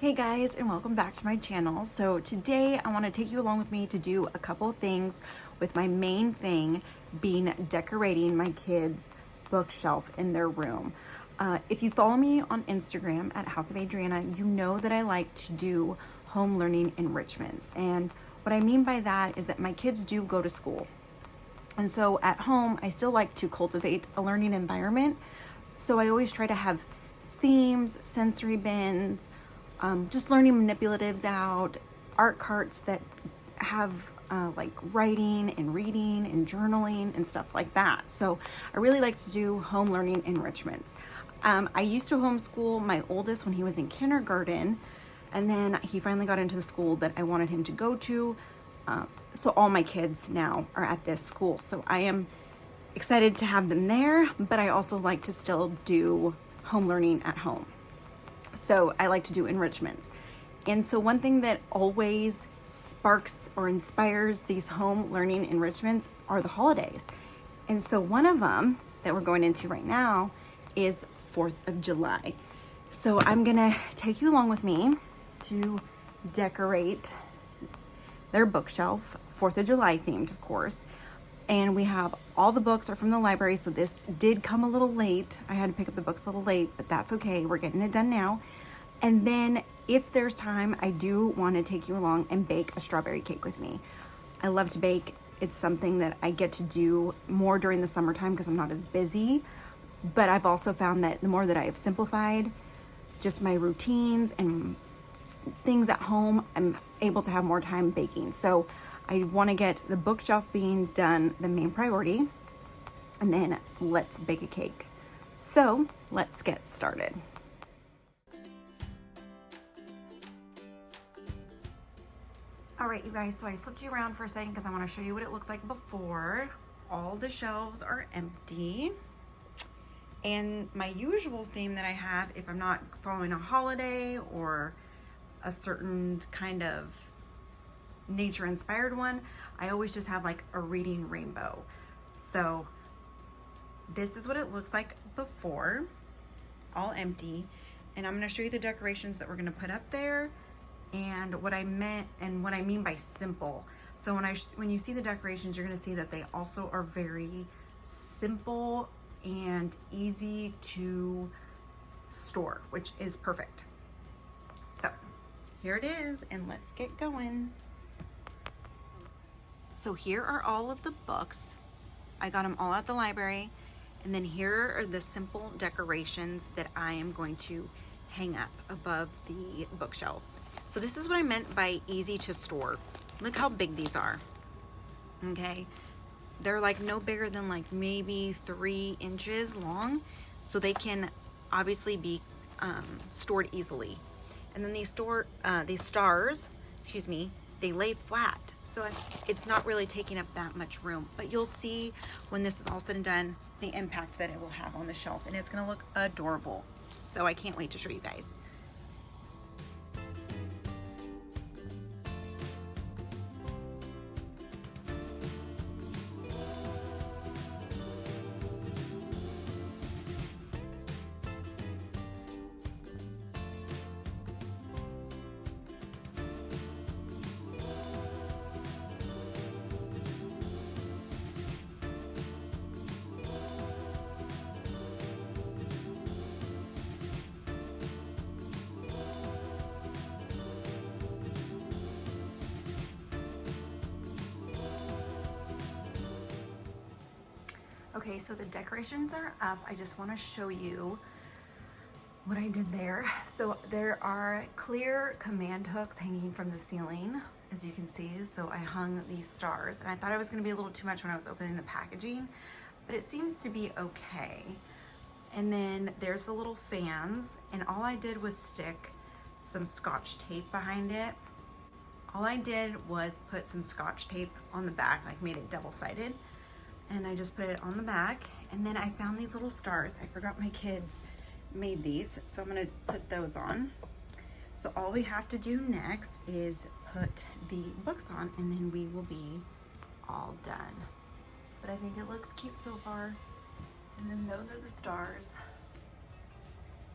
Hey guys, and welcome back to my channel. So today I want to take you along with me to do a couple of things, with my main thing being decorating my kids' bookshelf in their room. If you follow me on Instagram at House of Adriana, you know that I like to do home learning enrichments. And what I mean by that is that my kids do go to school. And so at home, I still like to cultivate a learning environment. So I always try to have themes, sensory bins, just learning manipulatives out, art carts that have like writing and reading and journaling and stuff like that. So I really like to do home learning enrichments. I used to homeschool my oldest when he was in kindergarten, and then he finally got into the school that I wanted him to go to. So all my kids now are at this school. So I am excited to have them there, but I also like to still do home learning at home. So I like to do enrichments. And so one thing that always sparks or inspires these home learning enrichments are the holidays. And so one of them that we're going into right now is 4th of July. So I'm gonna take you along with me to decorate their bookshelf, 4th of July themed, of course. And we have all the books are from the library, so this did come a little late. I had to pick up the books a little late, but that's okay. We're getting it done now. And then if there's time, I do want to take you along and bake a strawberry cake with me. I love to bake. It's something that I get to do more during the summertime because I'm not as busy. But I've also found that the more that I have simplified just my routines and things at home, I'm able to have more time baking. So I want to get the bookshelf being done the main priority, and then let's bake a cake. So let's get started. All right, you guys, so I flipped you around for a second because I want to show you what it looks like before. All the shelves are empty. And my usual theme that I have, if I'm not following a holiday or a certain kind of nature inspired one, I always just have like a reading rainbow. So this is what it looks like before, all empty. And I'm gonna show you the decorations that we're gonna put up there and what I meant and what I mean by simple. So when you see the decorations, you're gonna see that they also are very simple and easy to store, which is perfect. So here it is, and let's get going. So here are all of the books. I got them all at the library. And then here are the simple decorations that I am going to hang up above the bookshelf. So this is what I meant by easy to store. Look how big these are, okay? They're like no bigger than like maybe 3 inches long. So they can obviously be stored easily. And then these stars, excuse me, they lay flat. So it's not really taking up that much room, but you'll see when this is all said and done, the impact that it will have on the shelf, and it's gonna look adorable. So I can't wait to show you guys. Okay, so the decorations are up. I just want to show you what I did there. So there are clear command hooks hanging from the ceiling, as you can see. So I hung these stars, and I thought it was going to be a little too much when I was opening the packaging, but it seems to be okay. And then there's the little fans, and all I did was stick some Scotch tape behind it. All I did was put some Scotch tape on the back, like made it double-sided. And I just put it on the back, and then I found these little stars. I forgot my kids made these, so I'm gonna put those on. So all we have to do next is put the books on, and then we will be all done. But I think it looks cute so far. And then those are the stars.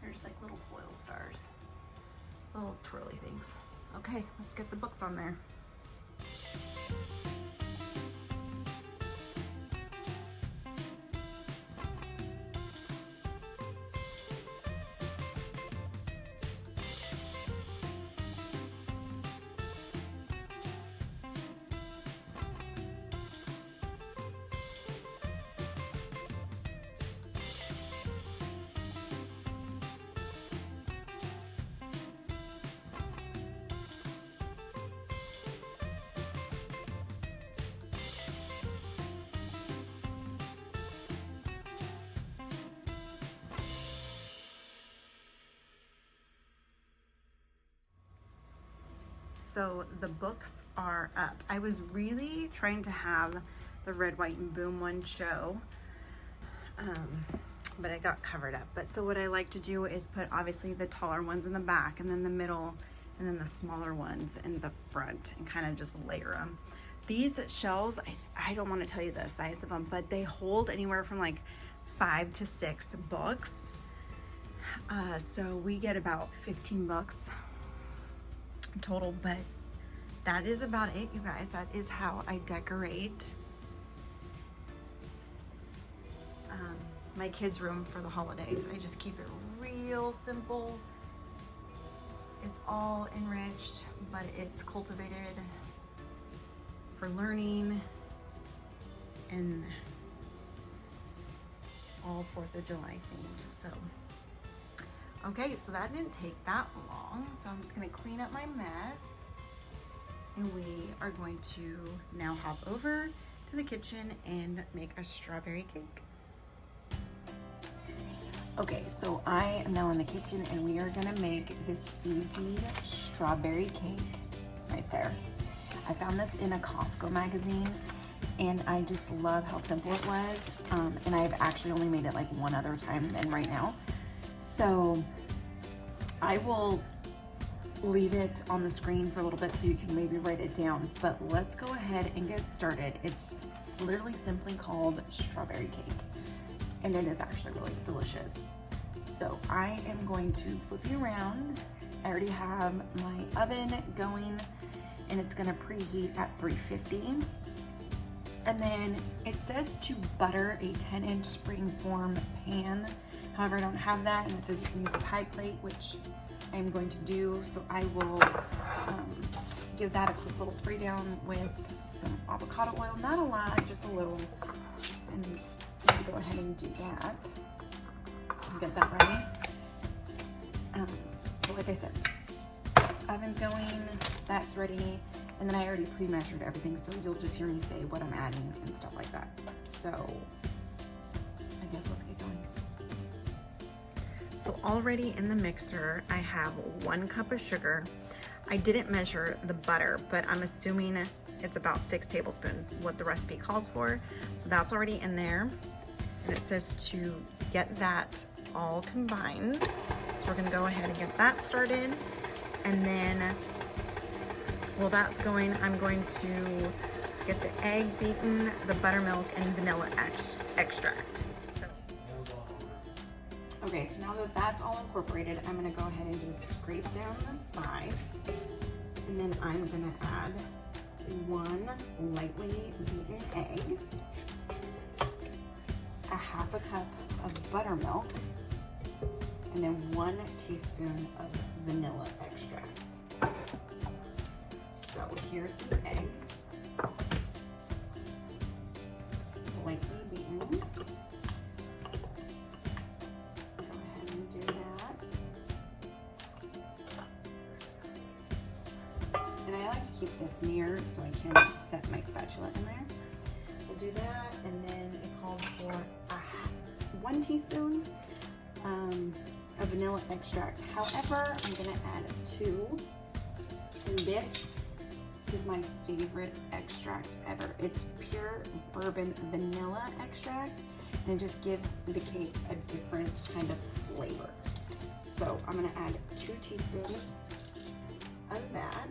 They're just like little foil stars. little twirly things. Okay, let's get the books on there. So the books are up. I was really trying to have the red, white, and boom one show, but I got covered up. But so what I like to do is put obviously the taller ones in the back, and then the middle, and then the smaller ones in the front, and kind of just layer them. These shelves, I don't want to tell you the size of them, but they hold anywhere from like 5 to 6 books. So we get about 15 books total, but that is about it, you guys. That is how I decorate my kids' room for the holidays. I just keep it real simple. It's all enriched, but it's cultivated for learning and all 4th of July themed. So okay, so that didn't take that long. So I'm just gonna clean up my mess, and we are going to now hop over to the kitchen and make a strawberry cake. Okay, so I am now in the kitchen, and we are gonna make this easy strawberry cake right there. I found this in a Costco magazine, and I just love how simple it was. And I've actually only made it like one other time than right now. So I will leave it on the screen for a little bit so you can maybe write it down, but let's go ahead and get started. It's literally simply called strawberry cake, and it is actually really delicious. So I am going to flip you around. I already have my oven going, and it's gonna preheat at 350. And then it says to butter a 10-inch spring-form pan. However, I don't have that, and it says you can use a pie plate, which I'm going to do. So I will give that a quick little spray down with some avocado oil, not a lot, just a little. And go ahead and do that. And get that ready. So like I said, oven's going, that's ready. And then I already pre-measured everything, so you'll just hear me say what I'm adding and stuff like that. So I guess let's get going. So already in the mixer, I have 1 cup of sugar. I didn't measure the butter, but I'm assuming it's about 6 tablespoons, what the recipe calls for. So that's already in there. And it says to get that all combined. So we're gonna go ahead and get that started. And then while that's going, I'm going to get the egg beaten, the buttermilk, and vanilla extract. Okay, so now that that's all incorporated, I'm gonna go ahead and just scrape down the sides. And then I'm gonna add 1 lightly beaten egg, a half a cup of buttermilk, and then 1 teaspoon of vanilla extract. So here's the egg, lightly beaten. Keep this near so I can set my spatula in there. We'll do that, and then it calls for 1 teaspoon of vanilla extract. However, I'm gonna add 2, and this is my favorite extract ever. It's pure bourbon vanilla extract, and it just gives the cake a different kind of flavor. So I'm gonna add 2 teaspoons of that.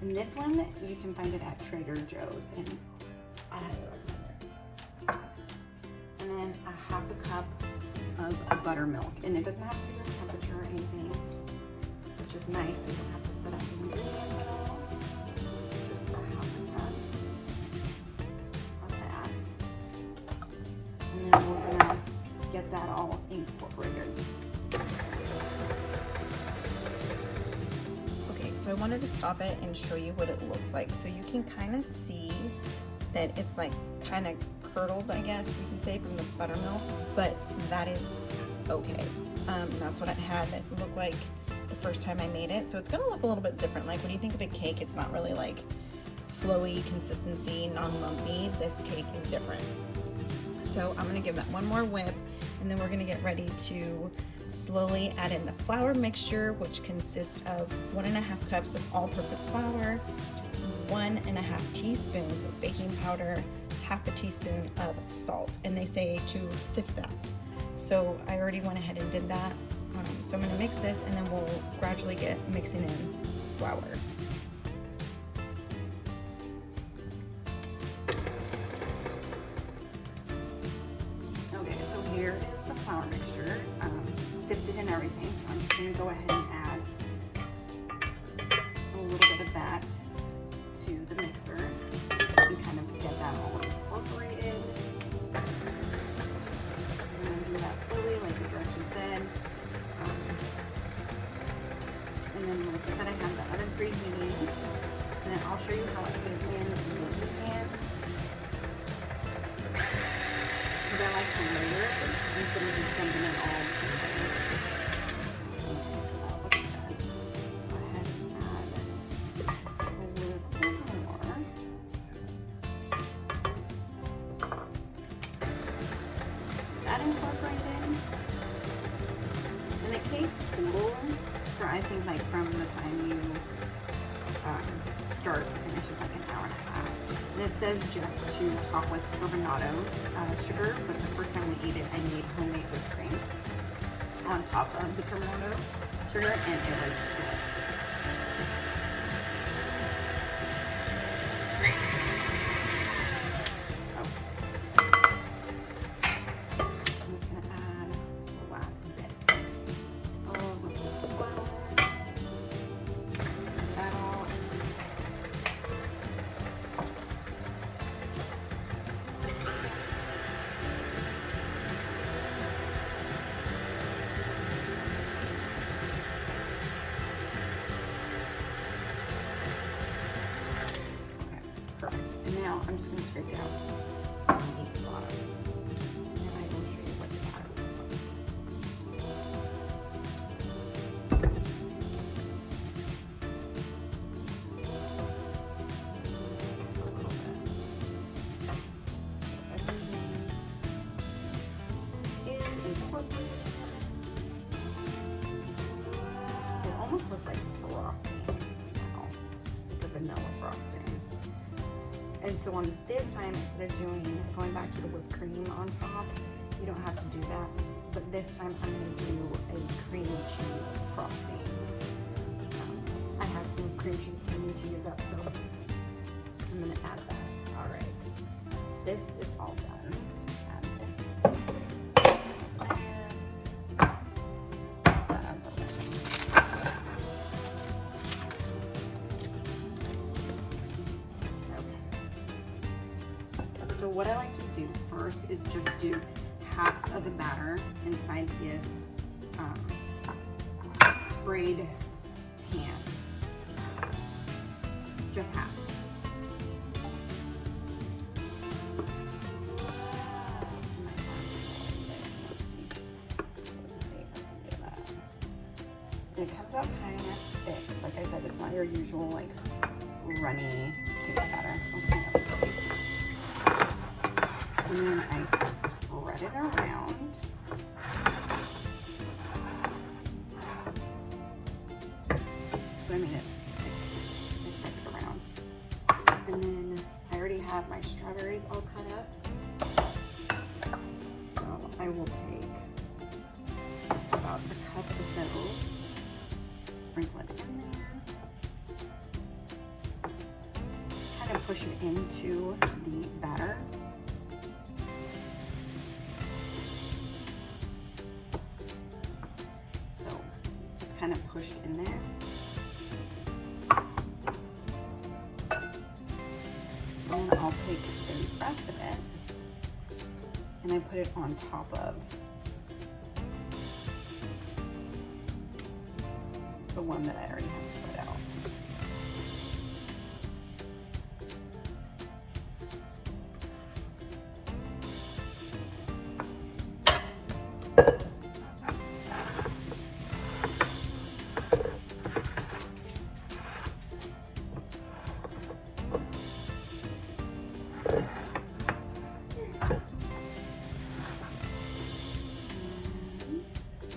And this one, you can find it at Trader Joe's, and I highly recommend it. then a half a cup of buttermilk. And it doesn't have to be room temperature or anything, which is nice, so you don't have to set up the ingredients at all. Just a half a cup of that. And then we're gonna get that all incorporated. Okay, so I wanted to stop it and show you what it looks like. So you can kind of see that it's like kind of curdled, I guess you can say, from the buttermilk, but that is okay. That's what it had look like the first time I made it. So it's gonna look a little bit different. Like when you think of a cake, it's not really like flowy consistency, non-lumpy. This cake is different. So I'm gonna give that one more whip, and then we're gonna get ready to slowly add in the flour mixture, which consists of 1.5 cups of all-purpose flour, 1.5 teaspoons of baking powder, half a teaspoon of salt, and they say to sift that. So I already went ahead and did that. So I'm gonna mix this, and then we'll gradually get mixing in flour. Okay, so here is the flour mixture, sifted and everything. So I'm just gonna go ahead and add a little bit of that to the mixer and kind of get that all incorporated. I'm gonna do that slowly, like the direction said. And then, like I said, I have the oven preheating, and then I'll show you how I put it in the baking pan. Because I like to layer it instead of just dumping it all together. Okay, so that looks good. Go ahead and add a little bit more. That incorporated. And the cake total, for I think like from the time you start to finish is like an hour and a half. And it says just to top with turbinado sugar, but the first time we ate it, I made homemade whipped cream on top of the turbinado sugar, and it was delicious. I'm just gonna add the last bit of the flour. That all. Perfect. And now I'm just going to scrape down the bottoms, and I will show you what the bottom looks like. Just a little bit. So everything is incorporated. It almost looks like frosting now, like a vanilla frosting. And so on this time, instead of going back to the whipped cream on top, you don't have to do that. But this time I'm gonna do a cream cheese frosting. I have some cream cheese I need to use up, so I'm gonna add that. All right, this is all done. Let's just add this. So what I like to do first is just do half of the batter inside this sprayed pan. Just half. Let's see if I can do that. And it comes out kind of thick. Like I said, it's not your usual like runny cake batter. Okay, and then I spread it around. So I made it thick. I spread it around. And then I already have my strawberries all cut up. So I will take about a cup of those, sprinkle it in there, kind of push it into the batter. kind of pushed in there. And I'll take the rest of it and I put it on top of the one that I already have spread out.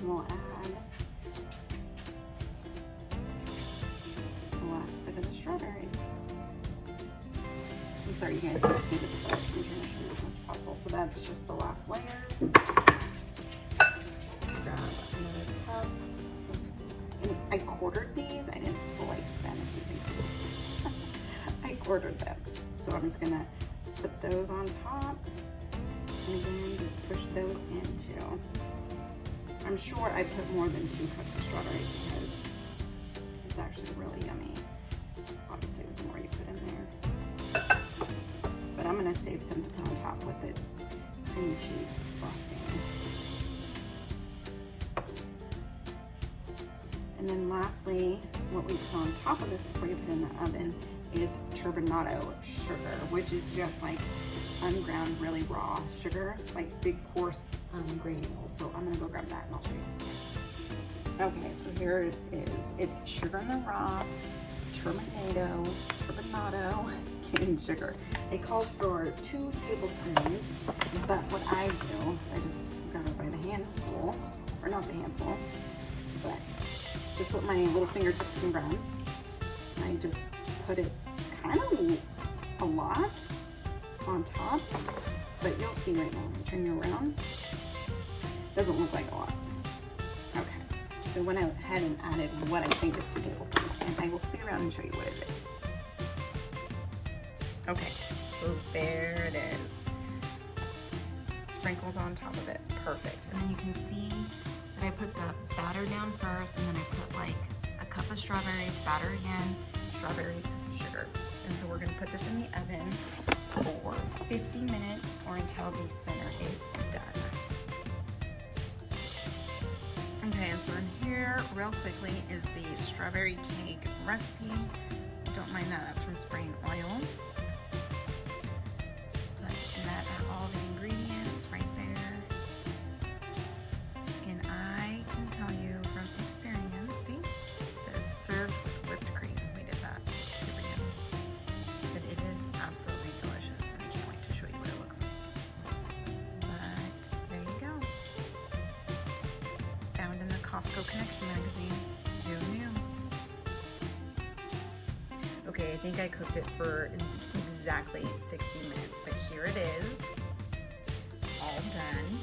We'll add the last bit of the strawberries. I'm sorry you guys can't see this, but I'm trying to show you as much as possible. So that's just the last layer. Grab another cup. And I quartered these. I didn't slice them, if you can see. I quartered them. So I'm just gonna put those on top and then just push those into. I'm sure I put more than 2 cups of strawberries because it's actually really yummy. Obviously, the more you put in there. But I'm gonna save some to put on top with the cream cheese frosting. And then lastly, what we put on top of this before you put it in the oven is turbinado sugar, which is just like unground, really raw sugar. It's like big coarse granules. So I'm gonna go grab that and I'll show you. Okay, so here it is. It's sugar in the raw, turbinado cane sugar. It calls for 2 tablespoons, but what I do is I just grab it by the handful, or not the handful, but just what my little fingertips can grab. I just put it kind of a lot on top, but you'll see right now when I turn you around, doesn't look like a lot. Okay, so went ahead and added what I think is 2 tablespoons, and I will flip around and show you what it is. Okay, so there it is, sprinkled on top of it, perfect. And then you can see that I put the batter down first, and then I put like a cup of strawberries, batter again, strawberries, sugar. And so we're gonna put this in the oven for 50 minutes or until the center is done. Okay, so in here, real quickly, is the strawberry cake recipe. Don't mind that, that's from spraying oil. But that are all the ingredients right there. And I can tell you from experience, see, it says served with whipped cream. We did that, super yummy. But it is absolutely delicious, and I can't wait to show you what it looks like. But there you go. Found in the Costco Connection magazine. Who knew? Okay, I think I cooked it for exactly 60 minutes, but here it is, all done.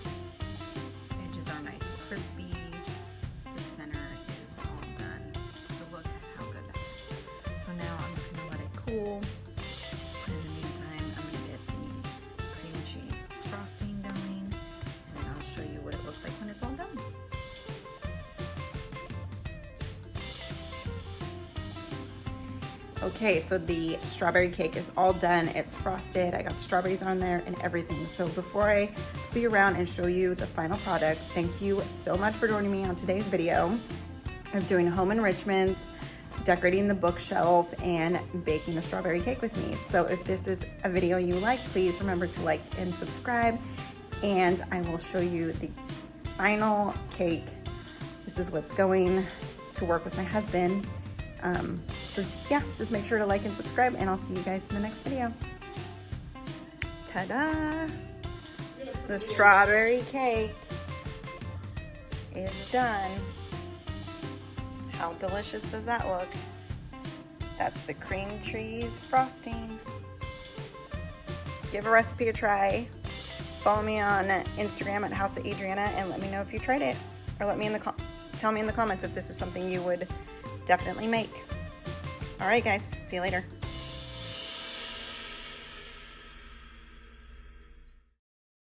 Edges are nice and crispy. The center is all done. But look how good that is. So now I'm just gonna let it cool. In the meantime, I'm gonna get the cream cheese frosting going, and then I'll show you what it looks like when it's all done. Okay, so the strawberry cake is all done. It's frosted. I got the strawberries on there and everything. So before I be around and show you the final product, thank you so much for joining me on today's video of doing home enrichments, decorating the bookshelf, and baking a strawberry cake with me. So if this is a video you like, please remember to like and subscribe, and I will show you the final cake. This is what's going to work with my husband. So yeah, just make sure to like and subscribe, and I'll see you guys in the next video. Ta-da! The strawberry cake is done. How delicious does that look? That's the cream cheese frosting. Give a recipe a try. Follow me on Instagram at House of Adriana and let me know if you tried it, or let me tell me in the comments if this is something you would definitely make. All right, guys, see you later.